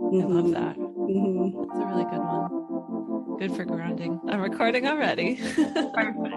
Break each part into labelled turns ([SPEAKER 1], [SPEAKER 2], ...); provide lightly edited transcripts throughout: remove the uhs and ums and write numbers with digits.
[SPEAKER 1] I love that.
[SPEAKER 2] Mm-hmm.
[SPEAKER 1] That's a really good one. Good for grounding. I'm recording already.
[SPEAKER 2] Perfect.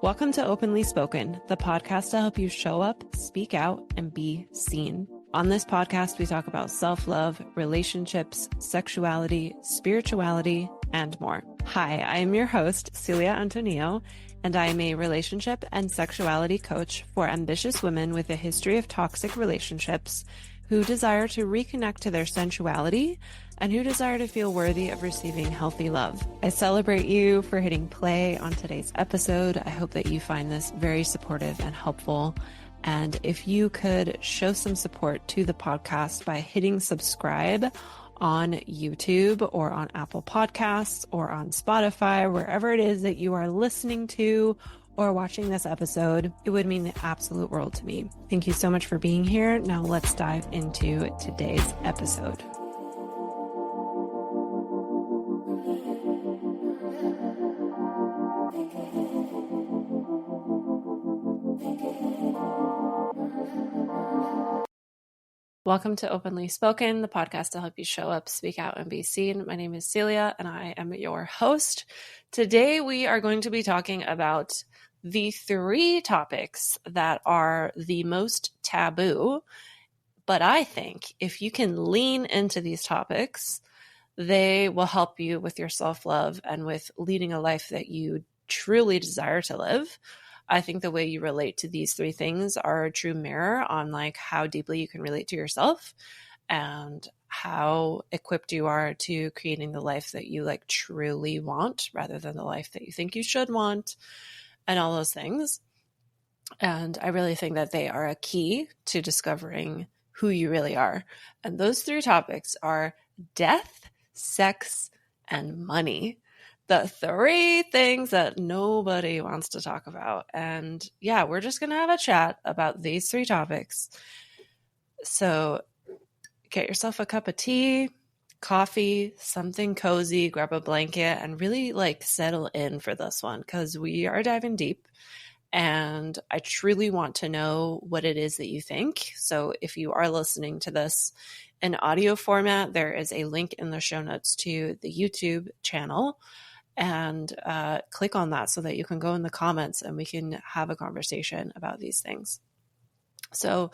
[SPEAKER 1] Welcome to Openly Spoken, the podcast to help you show up, speak out, and be seen. On this podcast, we talk about self-love, relationships, sexuality, spirituality, and more. Hi, I am your host, Celia Antonio, and I am a relationship and sexuality coach for ambitious women with a history of toxic relationships who desire to reconnect to their sensuality and who desire to feel worthy of receiving healthy love. I celebrate you for hitting play on today's episode. I hope that you find this very supportive and helpful. And if you could show some support to the podcast by hitting subscribe on YouTube or on Apple Podcasts or on Spotify, wherever it is that you are listening to or watching this episode, it would mean the absolute world to me. Thank you so much for being here. Now let's dive into today's episode. Welcome to Openly Spoken, the podcast to help you show up, speak out, and be seen. My name is Celia, and I am your host. Today, we are going to be talking about the 3 topics that are the most taboo. But I think if you can lean into these topics, they will help you with your self-love and with leading a life that you truly desire to live. I think the way you relate to these 3 things are a true mirror on like how deeply you can relate to yourself and how equipped you are to creating the life that you like truly want rather than the life that you think you should want and all those things. And I really think that they are a key to discovering who you really are. And those 3 topics are death, sex, and money. The 3 things that nobody wants to talk about. And yeah, we're just going to have a chat about these 3 topics. So get yourself a cup of tea, coffee, something cozy, grab a blanket, and really like settle in for this one because we are diving deep. And I truly want to know what it is that you think. So if you are listening to this in audio format, there is a link in the show notes to the YouTube channel. And click on that so that you can go in the comments and we can have a conversation about these things. So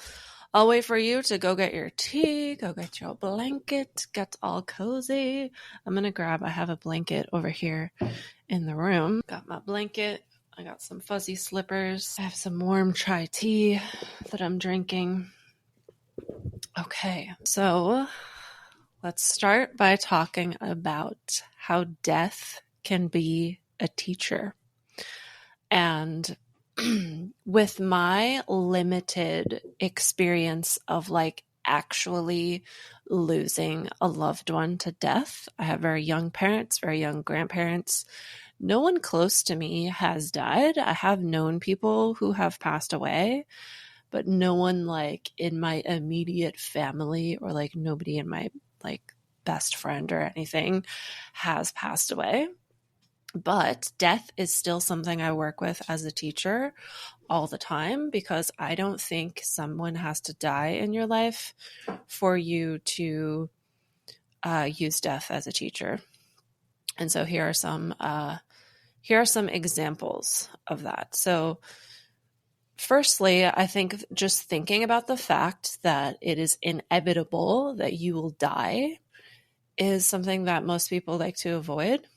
[SPEAKER 1] I'll wait for you to go get your tea, go get your blanket, get all cozy. I have a blanket over here in the room. Got my blanket. I got some fuzzy slippers. I have some warm chai tea that I'm drinking. Okay, so let's start by talking about how death can be a teacher. And with my limited experience of like actually losing a loved one to death, I have very young parents, very young grandparents. No one close to me has died. I have known people who have passed away, but no one like in my immediate family or like nobody in my like best friend or anything has passed away. But death is still something I work with as a teacher all the time because I don't think someone has to die in your life for you to use death as a teacher. And so here are some examples of that. So firstly, I think just thinking about the fact that it is inevitable that you will die is something that most people like to avoid.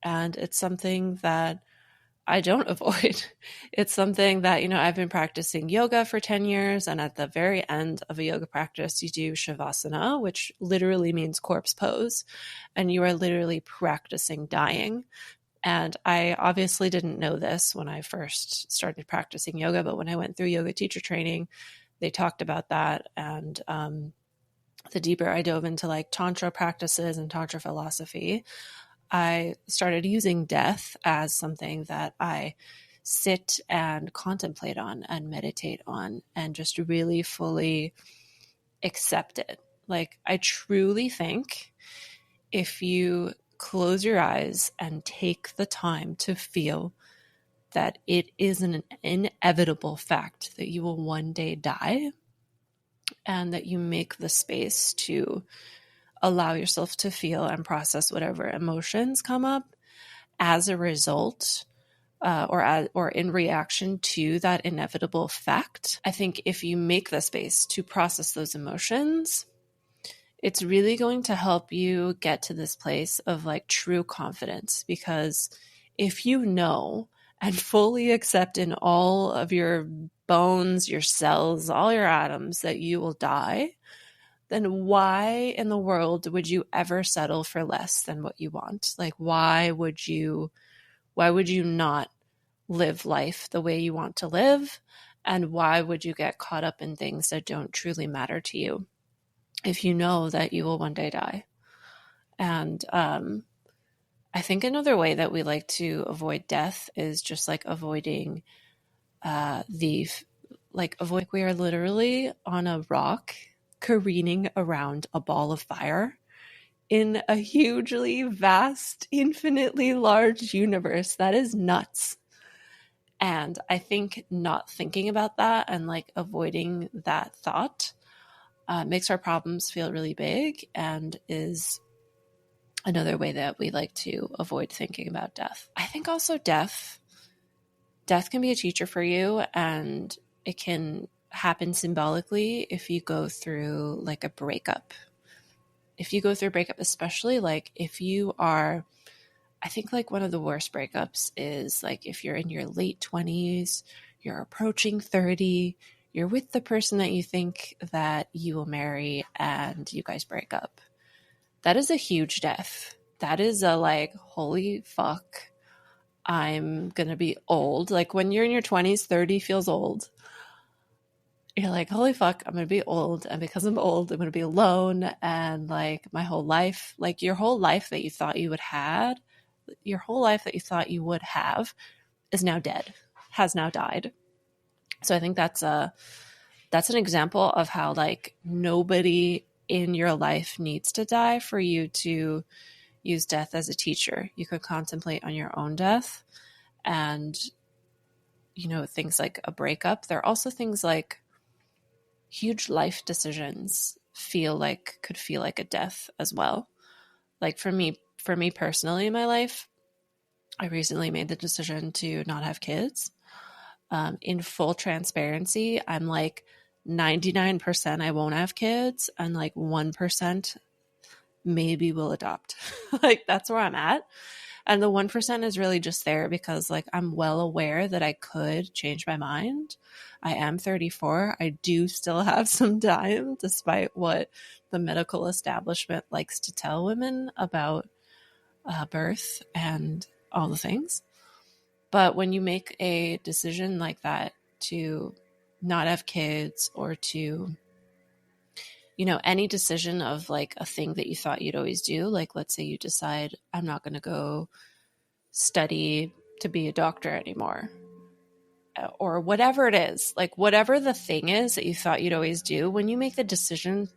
[SPEAKER 1] And it's something that I don't avoid. It's something that, I've been practicing yoga for 10 years. And at the very end of a yoga practice, you do shavasana, which literally means corpse pose. And you are literally practicing dying. And I obviously didn't know this when I first started practicing yoga, but when I went through yoga teacher training, they talked about that. And the deeper I dove into like Tantra practices and Tantra philosophy, I started using death as something that I sit and contemplate on and meditate on and just really fully accept it. Like, I truly think if you close your eyes and take the time to feel that it is an inevitable fact that you will one day die, and that you make the space to allow yourself to feel and process whatever emotions come up as a result or in reaction to that inevitable fact. I think if you make the space to process those emotions, it's really going to help you get to this place of like true confidence. Because if you know and fully accept in all of your bones, your cells, all your atoms that you will die, then why in the world would you ever settle for less than what you want? Like, why would you not live life the way you want to live? And why would you get caught up in things that don't truly matter to you if you know that you will one day die? And I think another way that we like to avoid death is just like avoiding we are literally on a rock careening around a ball of fire in a hugely vast, infinitely large universe. That is nuts. And I think not thinking about that and like avoiding that thought makes our problems feel really big, and is another way that we like to avoid thinking about death. I think also death can be a teacher for you, and it can happen symbolically if you go through like a breakup. If you go through a breakup, especially like if you are, I think like one of the worst breakups is like if you're in your late 20s, you're approaching 30, you're with the person that you think that you will marry, and you guys break up. That is a huge death. That is a like, holy fuck, I'm going to be old. Like when you're in your 20s, 30 feels old. You're like, holy fuck, I'm going to be old. And because I'm old, I'm going to be alone. And like my whole life, like your whole life that you thought you would have, your whole life that you thought you would have is now dead, has now died. So I think that's an example of how like nobody in your life needs to die for you to use death as a teacher. You could contemplate on your own death, and you know, things like a breakup. There are also things like huge life decisions could feel like a death as well. Like for me personally in my life, I recently made the decision to not have kids. In full transparency, I'm like 99% I won't have kids, and like 1% maybe will adopt. Like that's where I'm at. And the 1% is really just there because like I'm well aware that I could change my mind. I am 34. I do still have some time, despite what the medical establishment likes to tell women about birth and all the things. But when you make a decision like that to not have kids, or to, you know, any decision of like a thing that you thought you'd always do, like let's say you decide I'm not going to go study to be a doctor anymore, or whatever it is, like whatever the thing is that you thought you'd always do, when you make the decision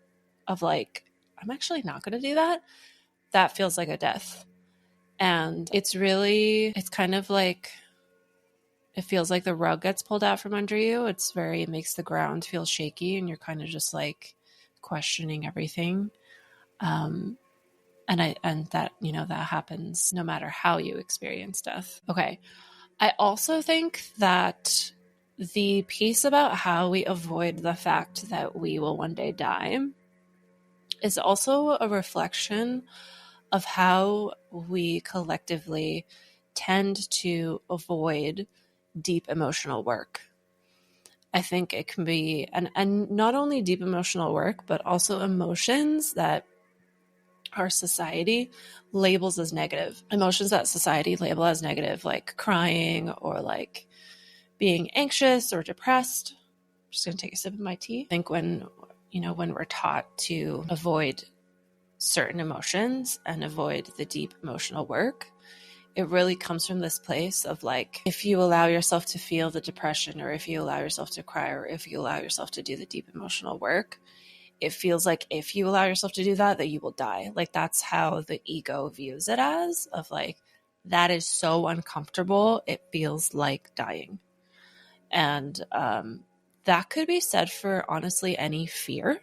[SPEAKER 1] of like, I'm actually not going to do that, that feels like a death. And it's kind of like, it feels like the rug gets pulled out from under you. It makes the ground feel shaky, and you're kind of just like questioning everything. And that, you know, that happens no matter how you experience death. Okay. I also think that the piece about how we avoid the fact that we will one day die is also a reflection of how we collectively tend to avoid deep emotional work. I think it can be, and not only deep emotional work, but also emotions that our society labels as negative. Emotions that society label as negative, like crying or like being anxious or depressed. I'm just going to take a sip of my tea. I think when we're taught to avoid certain emotions and avoid the deep emotional work, it really comes from this place of like, if you allow yourself to feel the depression, or if you allow yourself to cry, or if you allow yourself to do the deep emotional work, it feels like if you allow yourself to do that you will die. Like that's how the ego views it as, of like, that is so uncomfortable, it feels like dying. And that could be said for honestly any fear.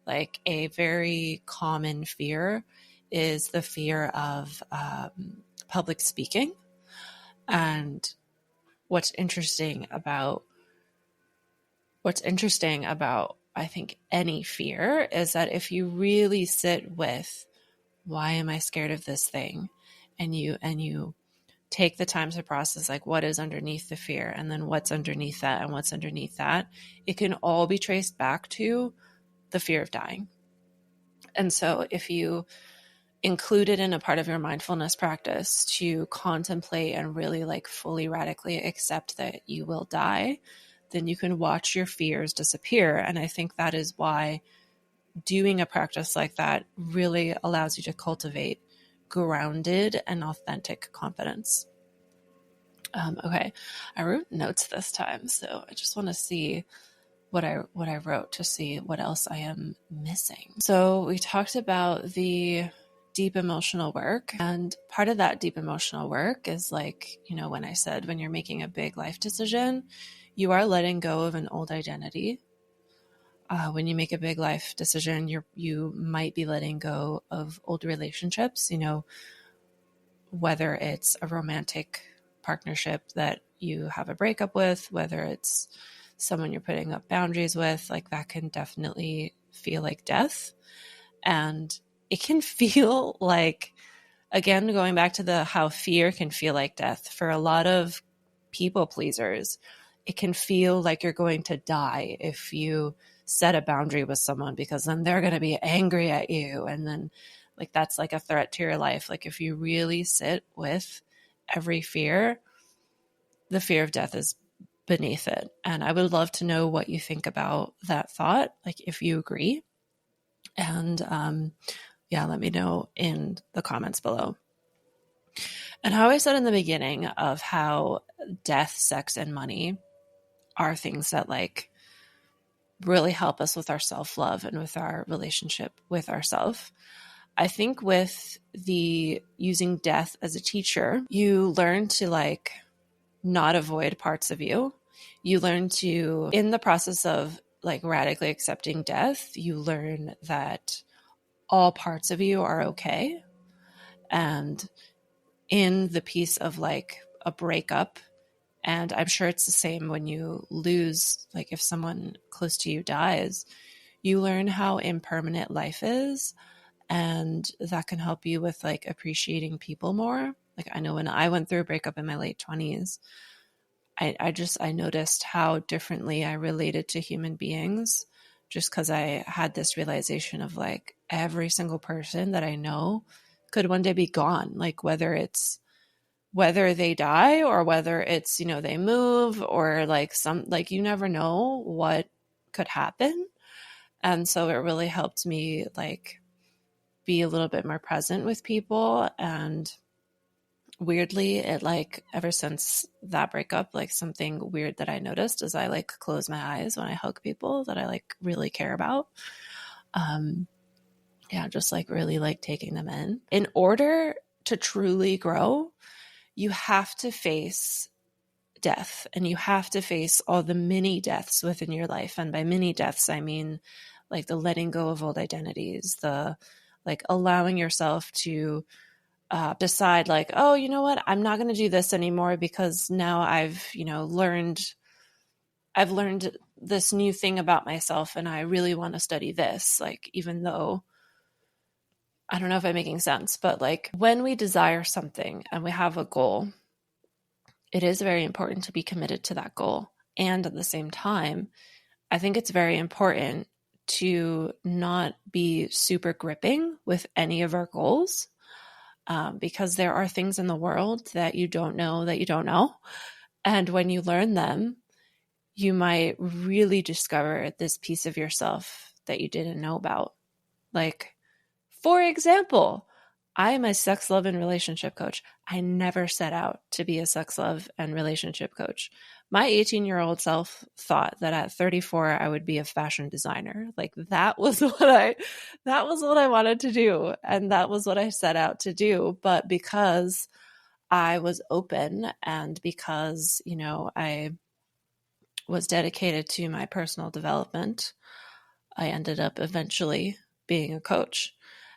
[SPEAKER 1] Like a very common fear is the fear of public speaking. And what's interesting about I think any fear is that if you really sit with, why am I scared of this thing? And you take the time to process like what is underneath the fear, and then what's underneath that, and what's underneath that, it can all be traced back to the fear of dying. And so if you include it in a part of your mindfulness practice to contemplate and really like fully radically accept that you will die, then you can watch your fears disappear. And I think that is why doing a practice like that really allows you to cultivate grounded and authentic confidence. Okay, I wrote notes this time, so I just want to see what I wrote to see what else I am missing. So we talked about the deep emotional work, and part of that deep emotional work is like, when I said when you're making a big life decision, you are letting go of an old identity. When you make a big life decision, you might be letting go of old relationships, whether it's a romantic partnership that you have a breakup with, whether it's someone you're putting up boundaries with, like that can definitely feel like death. And it can feel like, again, going back to how fear can feel like death for a lot of people pleasers, it can feel like you're going to die if you set a boundary with someone, because then they're going to be angry at you. And then like, that's like a threat to your life. Like if you really sit with every fear, the fear of death is beneath it. And I would love to know what you think about that thought, like if you agree. And let me know in the comments below. And how I said in the beginning of how death, sex, and money are things that like really help us with our self-love and with our relationship with ourself. I think with the using death as a teacher, you learn to like not avoid parts of you. You learn to, in the process of like radically accepting death, you learn that all parts of you are okay. And in the piece of like a breakup, and I'm sure it's the same when you lose, like if someone close to you dies, you learn how impermanent life is. And that can help you with like appreciating people more. Like I know when I went through a breakup in my late 20s, I noticed how differently I related to human beings, just because I had this realization of like every single person that I know could one day be gone. Like whether they die or whether it's, they move or like you never know what could happen. And so it really helped me like be a little bit more present with people. And weirdly, it like ever since that breakup, like something weird that I noticed is I like close my eyes when I hug people that I like really care about. Just like really like taking them in. In order to truly grow, you have to face death, and you have to face all the mini deaths within your life. And by mini deaths, I mean like the letting go of old identities, the like allowing yourself to decide like, oh, you know what, I'm not going to do this anymore because now I've learned this new thing about myself and I really want to study this. Like, even though I don't know if I'm making sense, but like when we desire something and we have a goal, it is very important to be committed to that goal. And at the same time, I think it's very important to not be super gripping with any of our goals. Because there are things in the world that you don't know that you don't know. And when you learn them, you might really discover this piece of yourself that you didn't know about. Like, for example, I'm a sex, love, and relationship coach. I never set out to be a sex, love, and relationship coach. My 18-year-old self thought that at 34 I would be a fashion designer. Like that was what I wanted to do, and that was what I set out to do. But because I was open, and because I was dedicated to my personal development, I ended up eventually being a coach.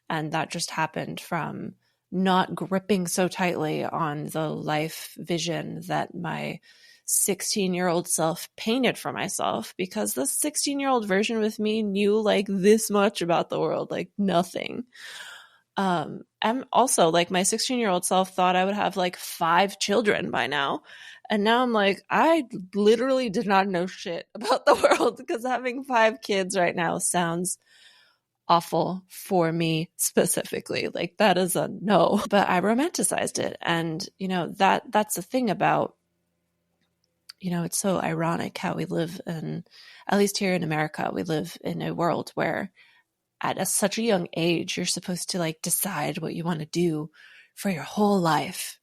[SPEAKER 1] And that just happened from not gripping so tightly on the life vision that my 16-year-old self painted for myself, because the 16-year-old version with me knew like this much about the world, like nothing. I'm also like my 16-year-old self thought I would have like 5 children by now. And now I'm like, I literally did not know shit about the world, because having 5 kids right now sounds awful for me specifically. Like that is a no, but I romanticized it. And, that's the thing about, it's so ironic how we live in, at least here in America, we live in a world where at such a young age, you're supposed to like decide what you want to do for your whole life.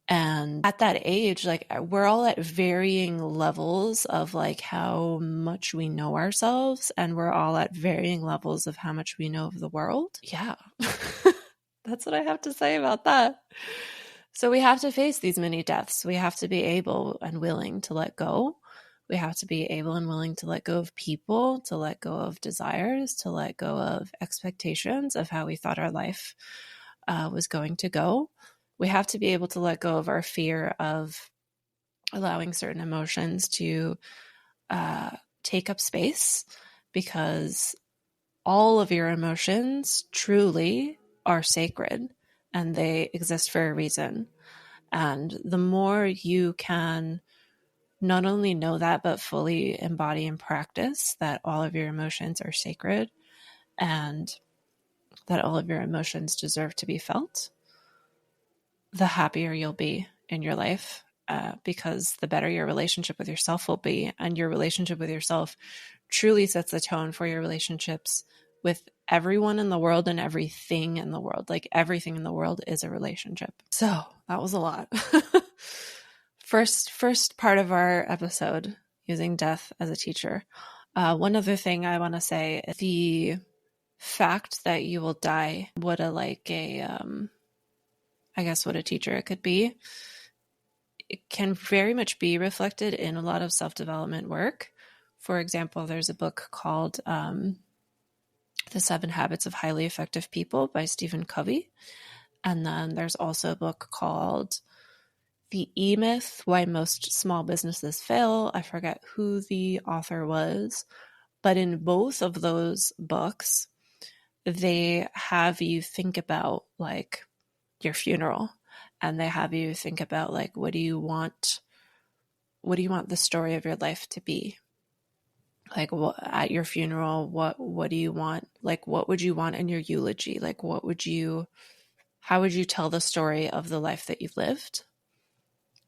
[SPEAKER 1] And at that age, like we're all at varying levels of like how much we know ourselves, and we're all at varying levels of how much we know of the world. Yeah. That's what I have to say about that. So we have to face these mini deaths. We have to be able and willing to let go. We have to be able and willing to let go of people, to let go of desires, to let go of expectations of how we thought our life was going to go. We have to be able to let go of our fear of allowing certain emotions to take up space, because all of your emotions truly are sacred and they exist for a reason. And the more you can not only know that, but fully embody and practice that all of your emotions are sacred and that all of your emotions deserve to be felt, the happier you'll be in your life, because the better your relationship with yourself will be. And your relationship with yourself truly sets the tone for your relationships with everyone in the world and everything in the world. Like everything in the world is a relationship. So that was a lot. First part of our episode, using death as a teacher. One other thing I want to say, the fact that you will die, what a teacher it could be. It can very much be reflected in a lot of self-development work. For example, there's a book called The 7 Habits of Highly Effective People by Stephen Covey. And then there's also a book called The E-Myth, Why Most Small Businesses Fail. I forget who the author was, but in both of those books, they have you think about like your funeral, and they have you think about like, what do you want the story of your life to be? Like at your funeral, what do you want? Like, what would you want in your eulogy? Like, how would you tell the story of the life that you've lived?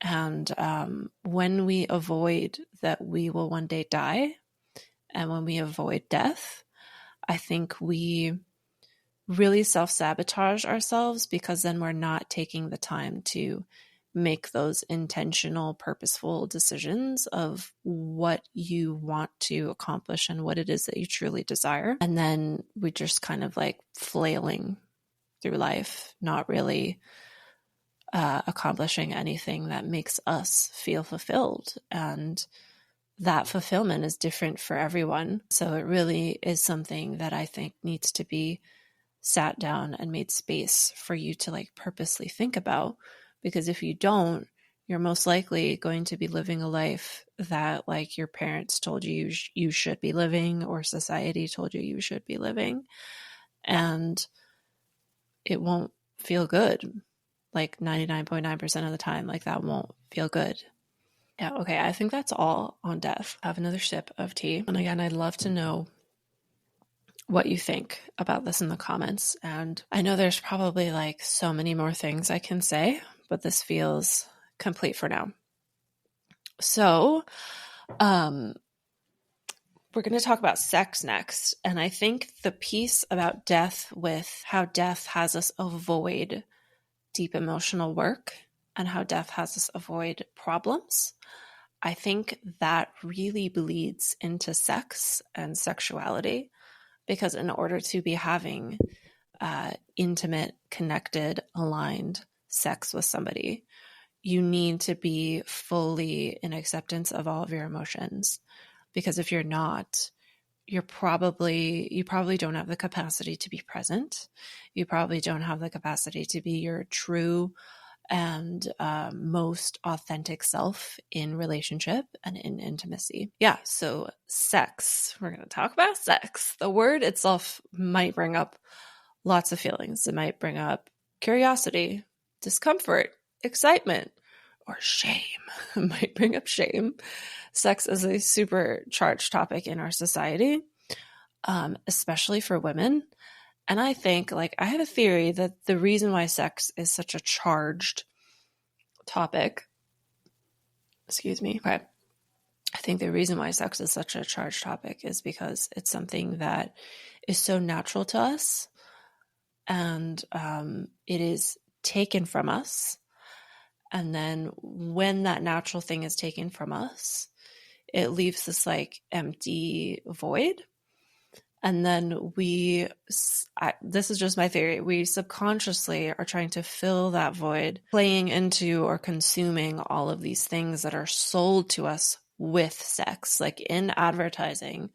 [SPEAKER 1] And when we avoid that we will one day die, and when we avoid death, I think we really self-sabotage ourselves, because then we're not taking the time to make those intentional, purposeful decisions of what you want to accomplish and what it is that you truly desire. And then we just kind of like flailing through life, not really accomplishing anything that makes us feel fulfilled. And that fulfillment is different for everyone. So it really is something that I think needs to be sat down and made space for you to like purposely think about. Because if you don't, you're most likely going to be living a life that like your parents told you you should be living, or society told you should be living. And it won't feel good. Like 99.9% of the time, like that won't feel good. Yeah, okay, I think that's all on death. I have another sip of tea. And again, I'd love to know what you think about this in the comments. And I know there's probably like so many more things I can say, but this feels complete for now. So, we're going to talk about sex next. And I think the piece about death, with how death has us avoid deep emotional work and how death has us avoid problems, I think that really bleeds into sex and sexuality. Because in order to be having intimate, connected, aligned sex with somebody, you need to be fully in acceptance of all of your emotions, because if you're not, you probably don't have the capacity to be present. You probably don't have the capacity to be your true and most authentic self in relationship and in intimacy. Yeah, so sex. We're going to talk about sex. The word itself might bring up lots of feelings. It might bring up curiosity, discomfort, excitement, or shame. It might bring up shame. Sex is a super charged topic in our society, especially for women. And I think, like, I have a theory that the reason why sex is such a charged topic, okay, I think the reason why sex is such a charged topic is because it's something that is so natural to us, and it is taken from us. And then when that natural thing is taken from us, it leaves this like empty void. And then this is just my theory, we subconsciously are trying to fill that void, playing into or consuming all of these things that are sold to us with sex. Like in advertising,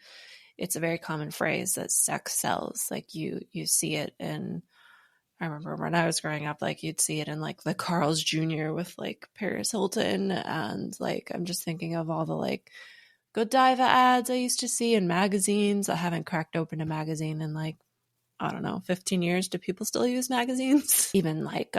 [SPEAKER 1] it's a very common phrase that sex sells. Like you see it in, I remember when I was growing up, like you'd see it in like the Carl's Jr. with like Paris Hilton. And like, I'm just thinking of all the like Godiva ads I used to see in magazines. I haven't cracked open a magazine in like, I don't know, 15 years. Do people still use magazines? Even like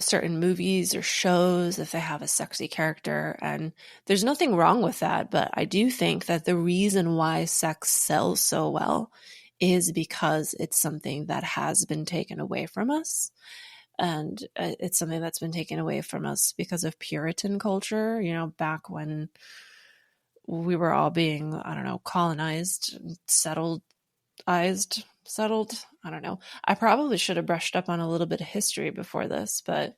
[SPEAKER 1] certain movies or shows, if they have a sexy character. And there's nothing wrong with that. But I do think that the reason why sex sells so well is because it's something that has been taken away from us. And it's something that's been taken away from us because of Puritan culture, you know, back when we were all being, I don't know, colonized, settled. I don't know. I probably should have brushed up on a little bit of history before this, but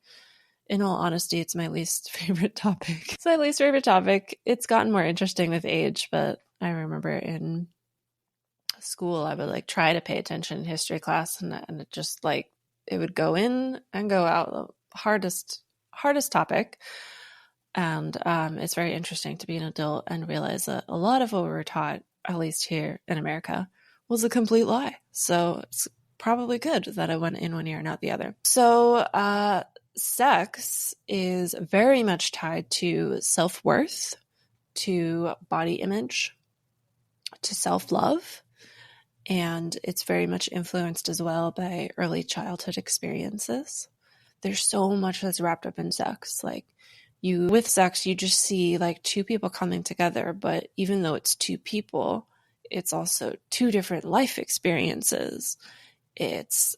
[SPEAKER 1] in all honesty, it's my least favorite topic. It's my least favorite topic. It's gotten more interesting with age, but I remember in school, I would like try to pay attention in history class, and it just like, it would go in and go out. Hardest topic. And it's very interesting to be an adult and realize that a lot of what we were taught, at least here in America, was a complete lie. So it's probably good that I went in one ear and out the other. So sex is very much tied to self-worth, to body image, to self-love. And it's very much influenced as well by early childhood experiences. There's so much that's wrapped up in sex. Like, with sex, you just see like two people coming together, but even though it's two people, it's also two different life experiences. It's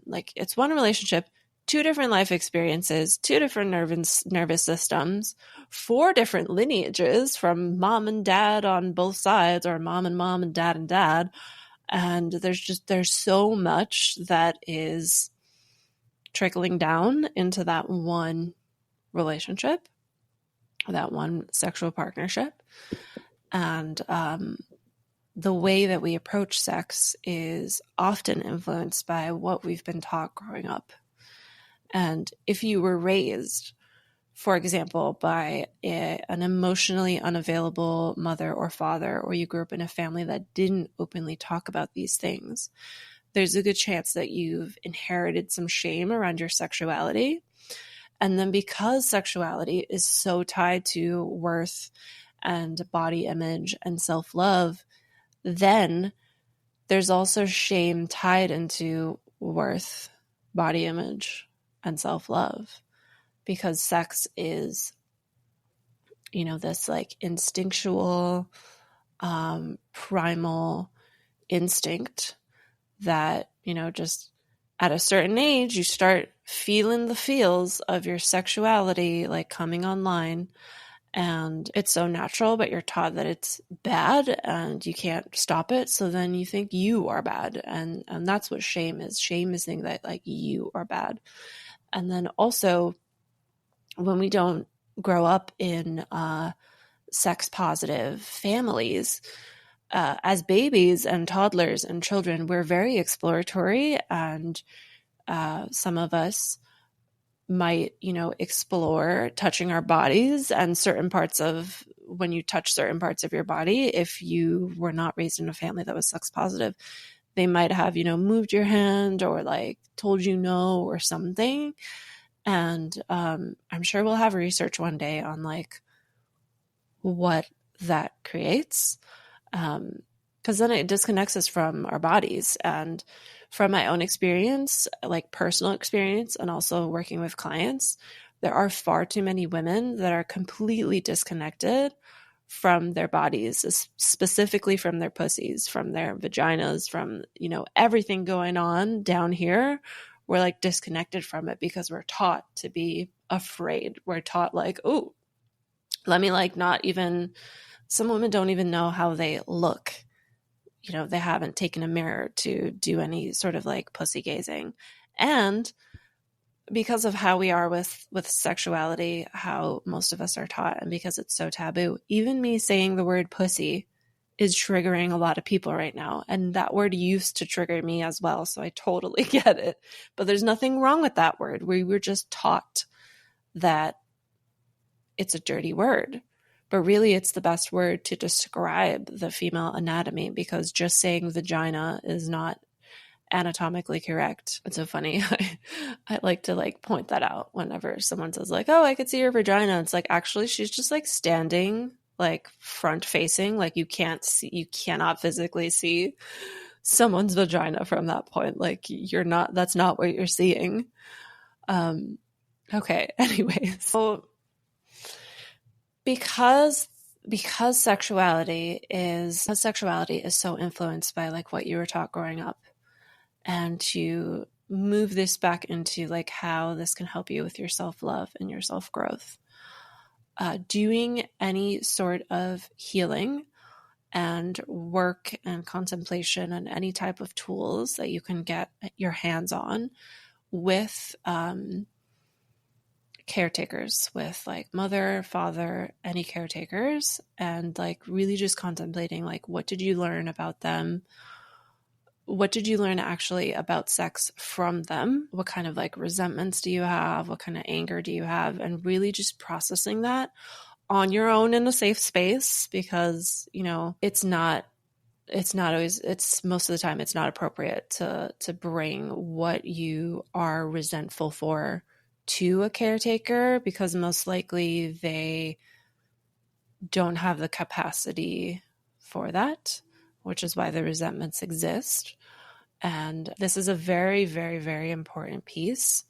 [SPEAKER 1] like, it's one relationship, two different life experiences, two different nervous systems, four different lineages from mom and dad on both sides, or mom and dad and dad. And there's so much that is trickling down into that one relationship, that one sexual partnership. And the way that we approach sex is often influenced by what we've been taught growing up. And if you were raised, for example, by an emotionally unavailable mother or father, or you grew up in a family that didn't openly talk about these things, there's a good chance that you've inherited some shame around your sexuality. And then because sexuality is so tied to worth and body image and self-love, then there's also shame tied into worth, body image, and self-love. Because sex is, you know, this like instinctual, primal instinct that, you know, just at a certain age, you start feeling the feels of your sexuality like coming online. And it's so natural, but you're taught that it's bad and you can't stop it. So then you think you are bad. And that's what shame is. Shame is thinking that like you are bad. And then also, when we don't grow up in sex positive families, as babies and toddlers and children, we're very exploratory, and some of us might, explore touching our bodies and certain parts of when you touch certain parts of your body. If you were not raised in a family that was sex positive, they might have, moved your hand or like told you no or something. And I'm sure we'll have research one day on like what that creates. Because then it disconnects us from our bodies. And from my own experience, like personal experience, and also working with clients, there are far too many women that are completely disconnected from their bodies, specifically from their pussies, from their vaginas, from, everything going on down here. We're like disconnected from it because we're taught to be afraid. We're taught like, oh, let me like not even, some women don't even know how they look. They haven't taken a mirror to do any sort of like pussy gazing. And because of how we are with sexuality, how most of us are taught, and because it's so taboo, even me saying the word pussy is triggering a lot of people right now. And that word used to trigger me as well. So I totally get it. But there's nothing wrong with that word. We were just taught that it's a dirty word. But really, it's the best word to describe the female anatomy, because just saying vagina is not anatomically correct. It's so funny. I like to like point that out whenever someone says like, oh, I could see your vagina. It's like, actually, she's just like standing like front facing. Like you cannot physically see someone's vagina from that point. Like that's not what you're seeing. Okay. Anyways, so because sexuality is so influenced by like what you were taught growing up, and to move this back into like how this can help you with your self-love and your self-growth, doing any sort of healing and work and contemplation and any type of tools that you can get your hands on with caretakers, with like mother, father, any caretakers, and like really just contemplating like, what did you learn about them? What did you learn actually about sex from them? What kind of like resentments do you have? What kind of anger do you have? And really just processing that on your own in a safe space, because, it's most of the time it's not appropriate to bring what you are resentful for to a caretaker, because most likely they don't have the capacity for that, which is why the resentments exist. And this is a very, very, very important piece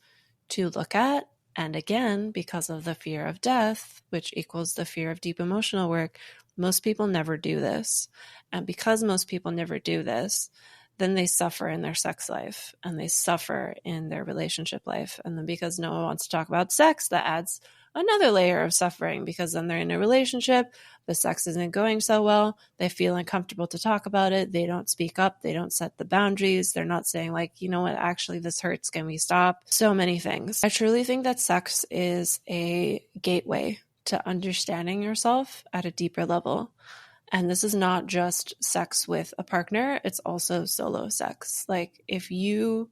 [SPEAKER 1] to look at. And again, because of the fear of death, which equals the fear of deep emotional work, most people never do this. And because most people never do this, then they suffer in their sex life and they suffer in their relationship life. And then because no one wants to talk about sex, that adds another layer of suffering, because then they're in a relationship, the sex isn't going so well, they feel uncomfortable to talk about it, they don't speak up, they don't set the boundaries, they're not saying like, you know what, actually this hurts, can we stop? So many things. I truly think that sex is a gateway to understanding yourself at a deeper level. And this is not just sex with a partner, it's also solo sex. Like if you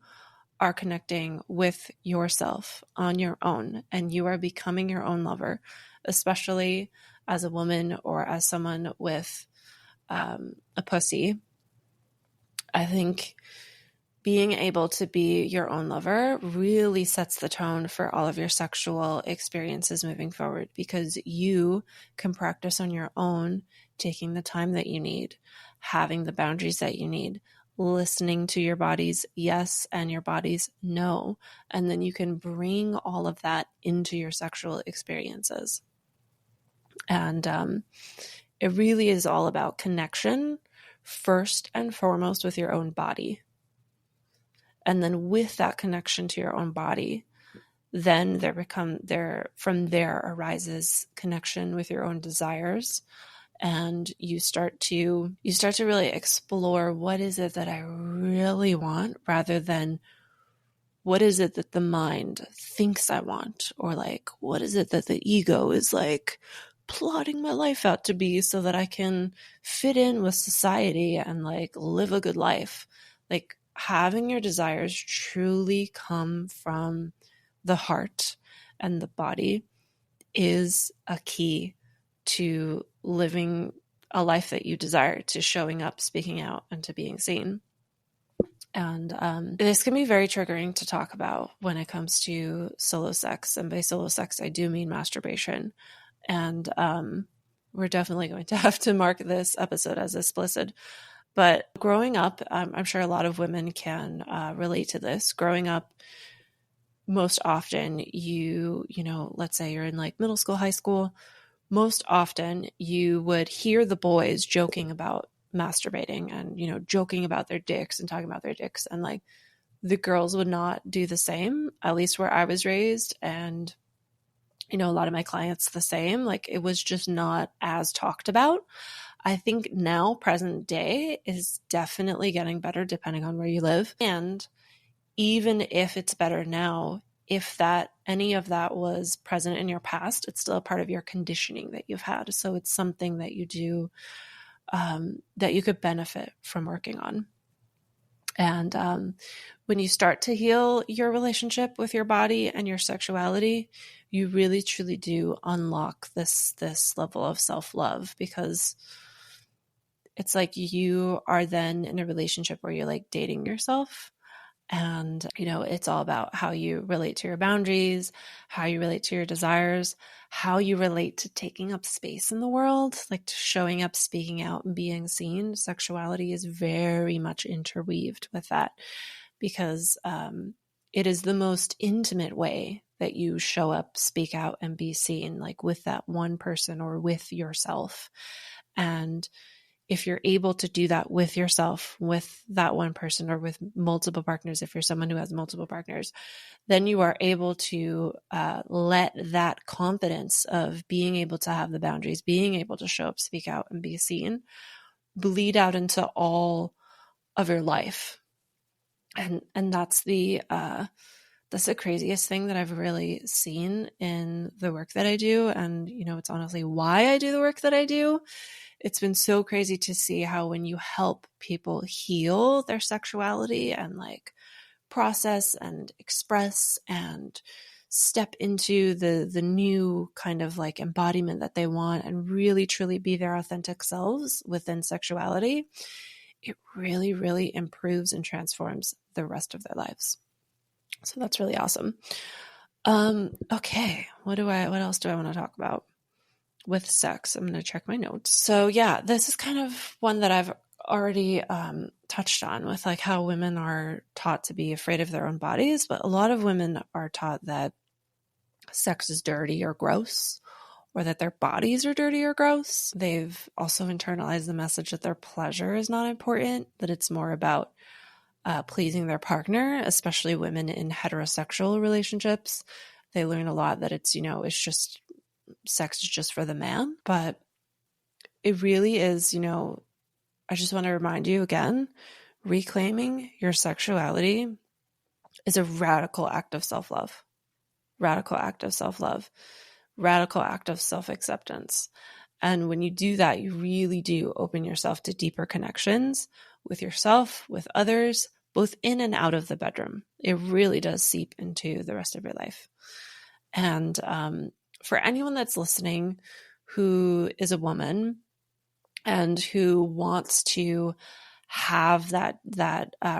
[SPEAKER 1] are connecting with yourself on your own and you are becoming your own lover, especially as a woman or as someone with a pussy, I think being able to be your own lover really sets the tone for all of your sexual experiences moving forward, because you can practice on your own, taking the time that you need, having the boundaries that you need, listening to your body's yes and your body's no. And then you can bring all of that into your sexual experiences. And it really is all about connection, first and foremost with your own body. And then with that connection to your own body, then from there arises connection with your own desires. And you start to really explore, what is it that I really want, rather than what is it that the mind thinks I want, or like, what is it that the ego is like plotting my life out to be so that I can fit in with society and like live a good life. Like having your desires truly come from the heart and the body is a key to living a life that you desire, to showing up, speaking out, and to being seen. And this can be very triggering to talk about when it comes to solo sex. And by solo sex, I do mean masturbation. And we're definitely going to have to mark this episode as explicit. But growing up, I'm sure a lot of women can relate to this. Growing up, most often you know, let's say you're in like middle school, high school, most often you would hear the boys joking about masturbating and, you know, joking about their dicks and talking about their dicks. And like the girls would not do the same, at least where I was raised. And, you know, a lot of my clients the same. Like it was just not as talked about. I think now, present day, is definitely getting better depending on where you live. And even if it's better now, if that any of that was present in your past, it's still a part of your conditioning that you've had. So it's something that you do that you could benefit from working on. And when you start to heal your relationship with your body and your sexuality, you really truly do unlock this level of self-love, because it's like you are then in a relationship where you're like dating yourself. And, you know, it's all about how you relate to your boundaries, how you relate to your desires, how you relate to taking up space in the world, like to showing up, speaking out, and being seen. Sexuality is very much interweaved with that, because it is the most intimate way that you show up, speak out, and be seen, like with that one person or with yourself. And if you're able to do that with yourself, with that one person, or with multiple partners, if you're someone who has multiple partners, then you are able to let that confidence of being able to have the boundaries, being able to show up, speak out, and be seen, bleed out into all of your life. And that's the craziest thing that I've really seen in the work that I do. And, you know, it's honestly why I do the work that I do. It's been so crazy to see how when you help people heal their sexuality and like process and express and step into the new kind of like embodiment that they want and really truly be their authentic selves within sexuality, it really, really improves and transforms the rest of their lives. So that's really awesome. Okay, what else do I want to talk about with sex? I'm going to check my notes. So yeah, this is kind of one that I've already touched on, with like how women are taught to be afraid of their own bodies, but a lot of women are taught that sex is dirty or gross, or that their bodies are dirty or gross. They've also internalized the message that their pleasure is not important, that it's more about pleasing their partner, especially women in heterosexual relationships. They learn a lot that it's, you know, it's just sex is just for the man. But it really is, you know, I just want to remind you again, reclaiming your sexuality is a radical act of self-love, radical act of self-love, radical act of self-acceptance. And when you do that, you really do open yourself to deeper connections with yourself, with others, both in and out of the bedroom. It really does seep into the rest of your life. And for anyone that's listening who is a woman and who wants to have that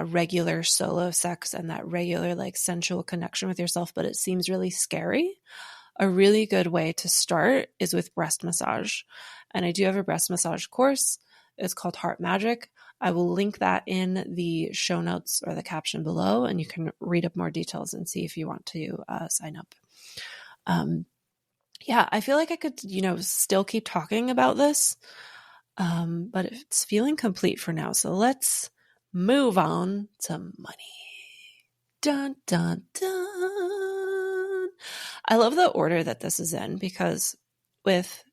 [SPEAKER 1] regular solo sex and that regular like sensual connection with yourself, but it seems really scary, a really good way to start is with breast massage. And I do have a breast massage course. It's called Heart Magic. I will link that in the show notes or the caption below, and you can read up more details and see if you want to sign up. Yeah, I feel like I could, you know, still keep talking about this, but it's feeling complete for now. So let's move on to money. Dun, dun, dun. I love the order that this is in, because with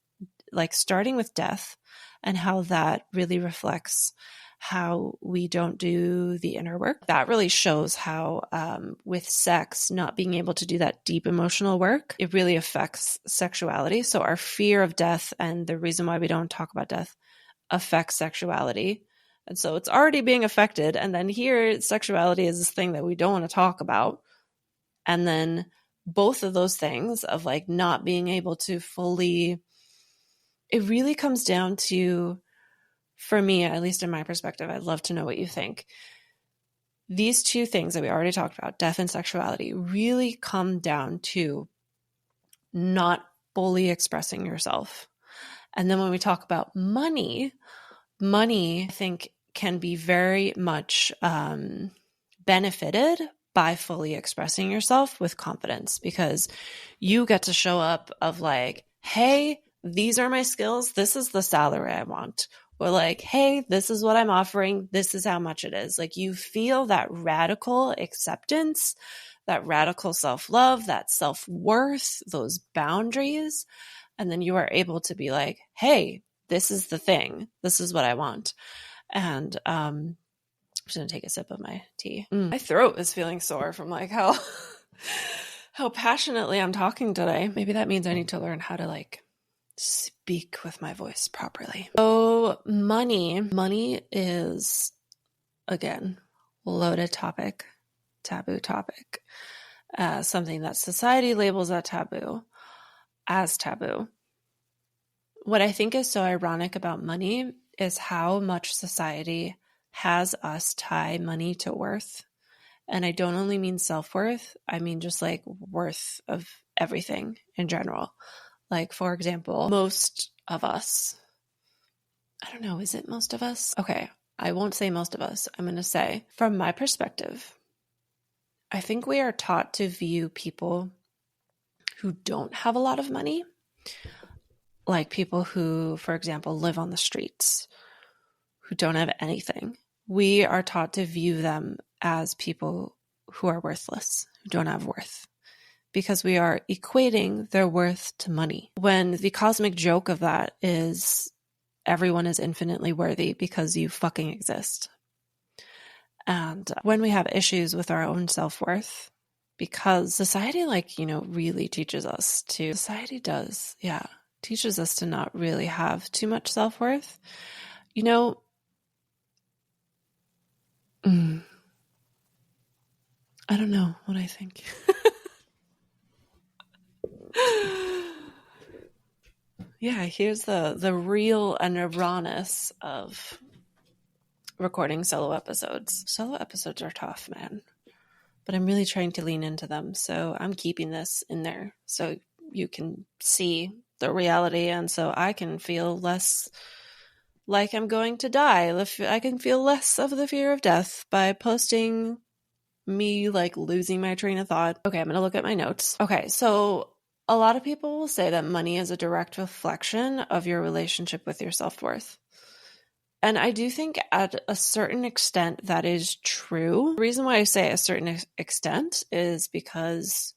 [SPEAKER 1] like starting with death and how that really reflects how we don't do the inner work, that really shows how with sex, not being able to do that deep emotional work, it really affects sexuality. So our fear of death and the reason why we don't talk about death affects sexuality. And so it's already being affected. And then here, sexuality is this thing that we don't want to talk about. And then both of those things of like not being able to fully, it really comes down to, for me, at least in my perspective, I'd love to know what you think. These two things that we already talked about, death and sexuality, really come down to not fully expressing yourself. And then when we talk about money, I think can be very much benefited by fully expressing yourself with confidence, because you get to show up of like, hey, these are my skills. This is the salary I want. Or like, hey, this is what I'm offering. This is how much it is. Like you feel that radical acceptance, that radical self-love, that self-worth, those boundaries. And then you are able to be like, hey, this is the thing. This is what I want. And I'm just going to take a sip of my tea. My throat is feeling sore from like how passionately I'm talking today. Maybe that means I need to learn how to like speak with my voice properly. So money is, again, loaded topic, taboo topic, something that society labels as taboo. What I think is so ironic about money is how much society has us tie money to worth. And I don't only mean self-worth, I mean just like worth of everything in general. Like, for example, most of us, I don't know, is it most of us? Okay, I won't say most of us. I'm going to say, from my perspective, I think we are taught to view people who don't have a lot of money, like people who, for example, live on the streets, who don't have anything. We are taught to view them as people who are worthless, who don't have worth, because we are equating their worth to money. When the cosmic joke of that is everyone is infinitely worthy because you fucking exist. And when we have issues with our own self-worth, because society really teaches us to, teaches us to not really have too much self-worth. I don't know what I think. Yeah, here's the real rawness of recording solo episodes. Solo episodes are tough, man. But I'm really trying to lean into them. So I'm keeping this in there so you can see the reality, and so I can feel less like I'm going to die. I can feel less of the fear of death by posting me like losing my train of thought. Okay, I'm going to look at my notes. Okay, so a lot of people will say that money is a direct reflection of your relationship with your self-worth. And I do think at a certain extent that is true. The reason why I say a certain extent is because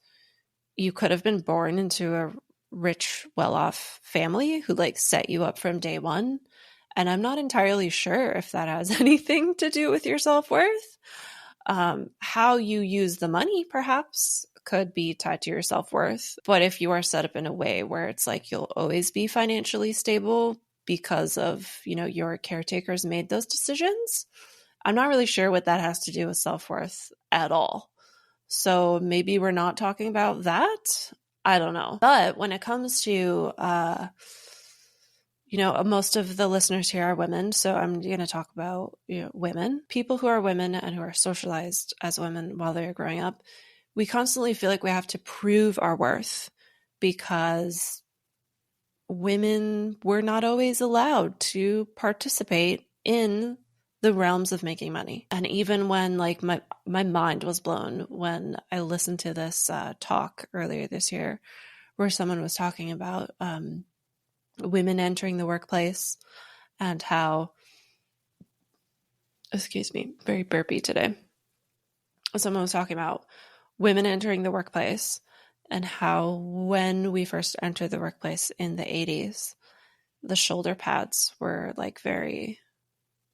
[SPEAKER 1] you could have been born into a rich, well-off family who like set you up from day one. And I'm not entirely sure if that has anything to do with your self-worth. How you use the money perhaps could be tied to your self-worth. But if you are set up in a way where it's like you'll always be financially stable because of, your caretakers made those decisions, I'm not really sure what that has to do with self-worth at all. So maybe we're not talking about that. I don't know. But when it comes to, most of the listeners here are women. So I'm going to talk about, women, people who are women and who are socialized as women while they're growing up. We constantly feel like we have to prove our worth because women were not always allowed to participate in the realms of making money. And even when like my mind was blown when I listened to this talk earlier this year where someone was talking about women entering the workplace and how, very burpy today. Someone was talking about women entering the workplace and how when we first entered the workplace in the 80s, the shoulder pads were like very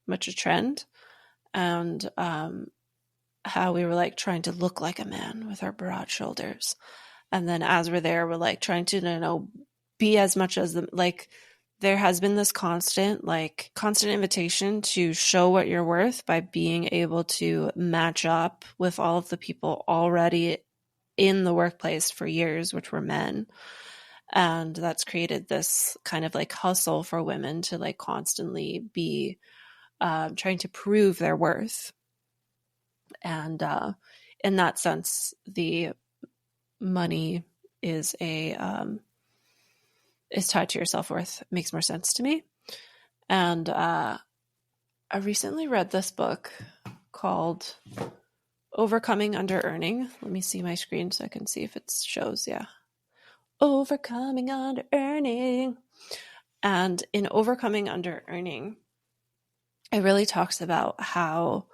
[SPEAKER 1] much a trend, and how we were like trying to look like a man with our broad shoulders. And then as we're there, we're like trying to, be as much as there has been this constant invitation to show what you're worth by being able to match up with all of the people already in the workplace for years, which were men. And that's created this kind of like hustle for women to like constantly be trying to prove their worth. And in that sense, the money is tied to your self-worth. It makes more sense to me. And I recently read this book called Overcoming Under Earning. Let me see my screen so I can see if it shows. Yeah. Overcoming Under Earning. And in Overcoming Under Earning, it really talks about how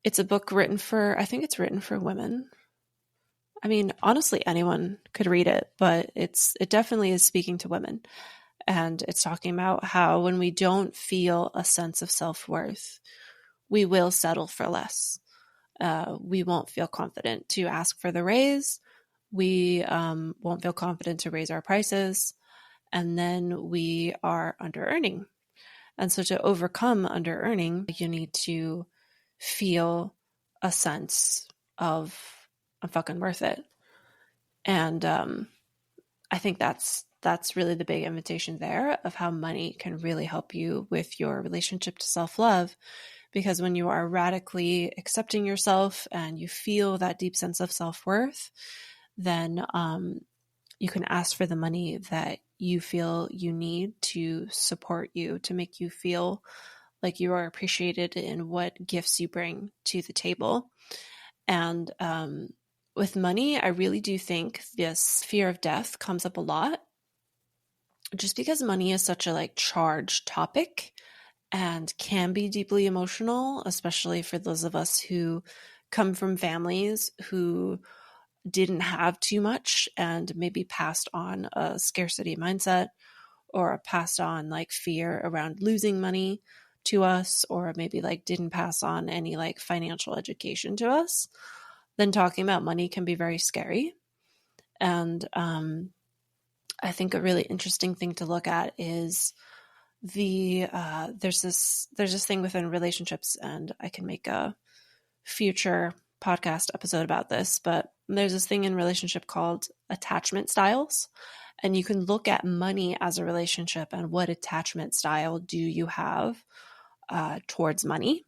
[SPEAKER 1] it's a book written for, I think it's written for women. I mean, honestly, anyone could read it, but it definitely is speaking to women. And it's talking about how when we don't feel a sense of self-worth, we will settle for less. We won't feel confident to ask for the raise. We won't feel confident to raise our prices. And then we are under earning. And so to overcome under earning, you need to feel a sense of I'm fucking worth it. And I think that's really the big invitation there of how money can really help you with your relationship to self-love. Because when you are radically accepting yourself and you feel that deep sense of self-worth, then you can ask for the money that you feel you need to support you, to make you feel like you are appreciated in what gifts you bring to the table. And with money, I really do think this fear of death comes up a lot, just because money is such a like charged topic and can be deeply emotional, especially for those of us who come from families who didn't have too much and maybe passed on a scarcity mindset or passed on like fear around losing money to us, or maybe like didn't pass on any like financial education to us. Then talking about money can be very scary. And I think a really interesting thing to look at is there's this thing within relationships, and I can make a future podcast episode about this, but there's this thing in relationship called attachment styles. And you can look at money as a relationship and what attachment style do you have towards money.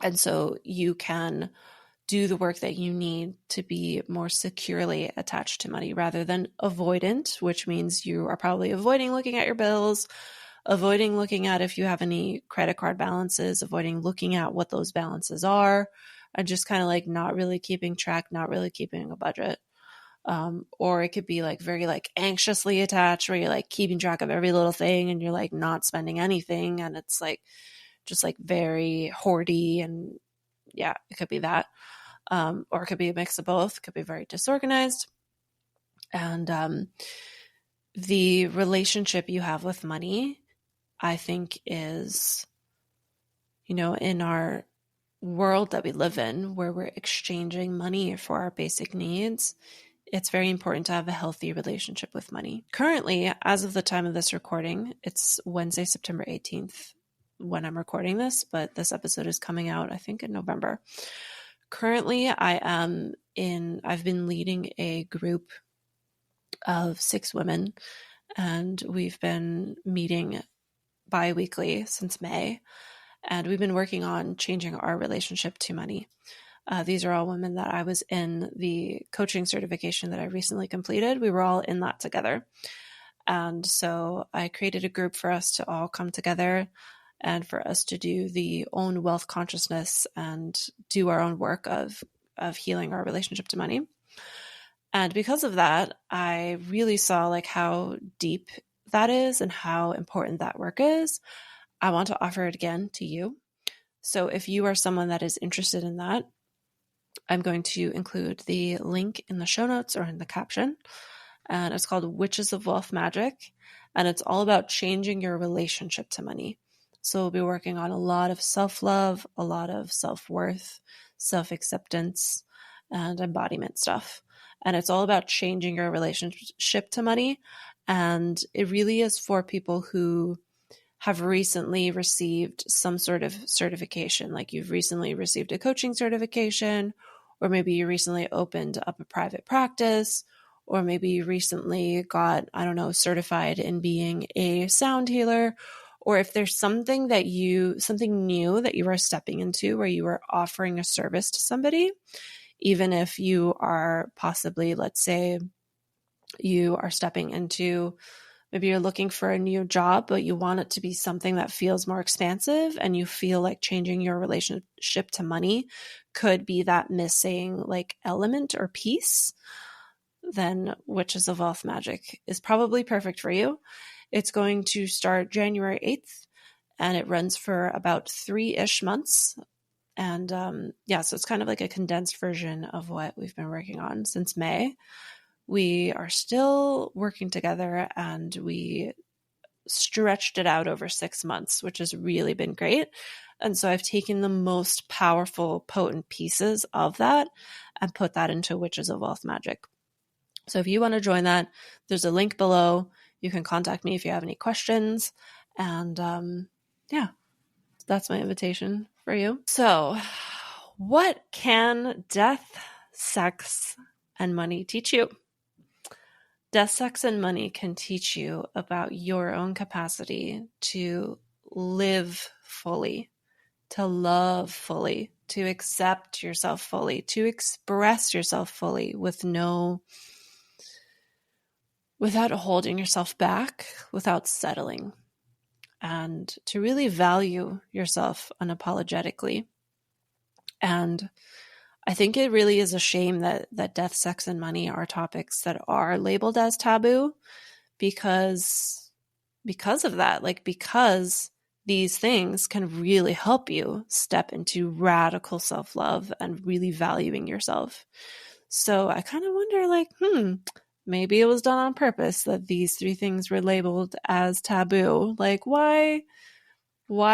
[SPEAKER 1] And so you can do the work that you need to be more securely attached to money rather than avoidant, which means you are probably avoiding looking at your bills, avoiding looking at if you have any credit card balances, avoiding looking at what those balances are, and just kind of like not really keeping track, not really keeping a budget. Or it could be like very like anxiously attached, where you're like keeping track of every little thing and you're like not spending anything. And it's like just like very hoardy. And yeah, it could be that. Or it could be a mix of both. It could be very disorganized. And the relationship you have with money, I think, is, you know, in our world that we live in, where we're exchanging money for our basic needs, it's very important to have a healthy relationship with money. Currently, as of the time of this recording, it's Wednesday, September 18th when I'm recording this, but this episode is coming out, I think, in November. Currently, I've been leading a group of 6 women, and we've been meeting bi-weekly since May, and we've been working on changing our relationship to money. These are all women that I was in the coaching certification that I recently completed. We were all in that together. And so I created a group for us to all come together and for us to do the own wealth consciousness and do our own work of healing our relationship to money. And because of that, I really saw like how deep that is and how important that work is. I want to offer it again to you. So if you are someone that is interested in that, I'm going to include the link in the show notes or in the caption. And it's called Witches of Wealth Magic. And it's all about changing your relationship to money. So we'll be working on a lot of self-love, a lot of self-worth, self-acceptance, and embodiment stuff. And it's all about changing your relationship to money. And it really is for people who have recently received some sort of certification, like you've recently received a coaching certification, or maybe you recently opened up a private practice, or maybe you recently got, I don't know, certified in being a sound healer, or if there's something new that you are stepping into where you are offering a service to somebody, even if you are possibly, let's say, you are stepping into, maybe you're looking for a new job, but you want it to be something that feels more expansive, and you feel like changing your relationship to money could be that missing like element or piece, then Witches of Wealth Magic is probably perfect for you. It's going to start January 8th, and it runs for about 3-ish months. And so it's kind of like a condensed version of what we've been working on since May. We are still working together, and we stretched it out over 6 months, which has really been great. And so I've taken the most powerful, potent pieces of that and put that into Witches of Wealth Magic. So if you want to join that, there's a link below. You can contact me if you have any questions. And that's my invitation for you. So what can death, sex, and money teach you? Death, sex, and money can teach you about your own capacity to live fully, to love fully, to accept yourself fully, to express yourself fully without holding yourself back, without settling, and to really value yourself unapologetically. And I think it really is a shame that death, sex, and money are topics that are labeled as taboo because of that, because these things can really help you step into radical self-love and really valuing yourself. So I kind of wonder, maybe it was done on purpose that these 3 things were labeled as taboo. Why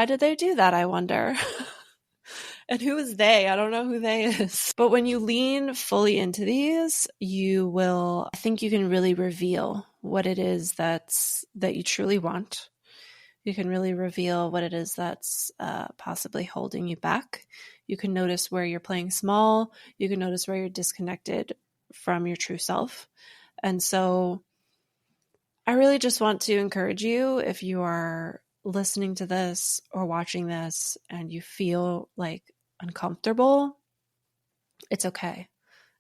[SPEAKER 1] did they do that, I wonder? And who is they? I don't know who they is. But when you lean fully into these, I think you can really reveal what it is that you truly want. You can really reveal what it is that's possibly holding you back. You can notice where you're playing small. You can notice where you're disconnected from your true self. And so I really just want to encourage you, if you are listening to this or watching this and you feel uncomfortable, it's okay.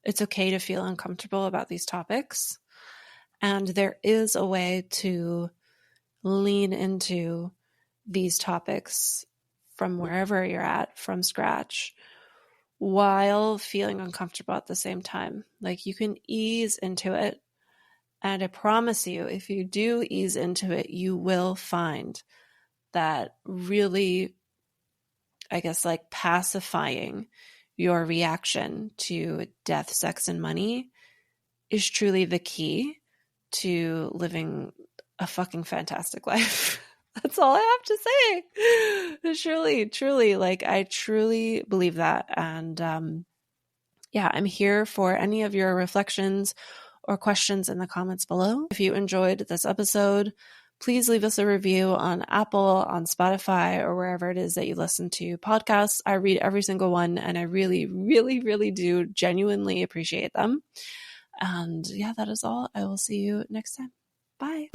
[SPEAKER 1] It's okay to feel uncomfortable about these topics. And there is a way to lean into these topics from wherever you're at, from scratch, while feeling uncomfortable at the same time. You can ease into it. And I promise you, if you do ease into it, you will find that really, pacifying your reaction to death, sex, and money is truly the key to living a fucking fantastic life. That's all I have to say. Truly, I truly believe that. And I'm here for any of your reflections or questions in the comments below. If you enjoyed this episode, please leave us a review on Apple, on Spotify, or wherever it is that you listen to podcasts. I read every single one, and I really, really, really do genuinely appreciate them. And that is all. I will see you next time. Bye.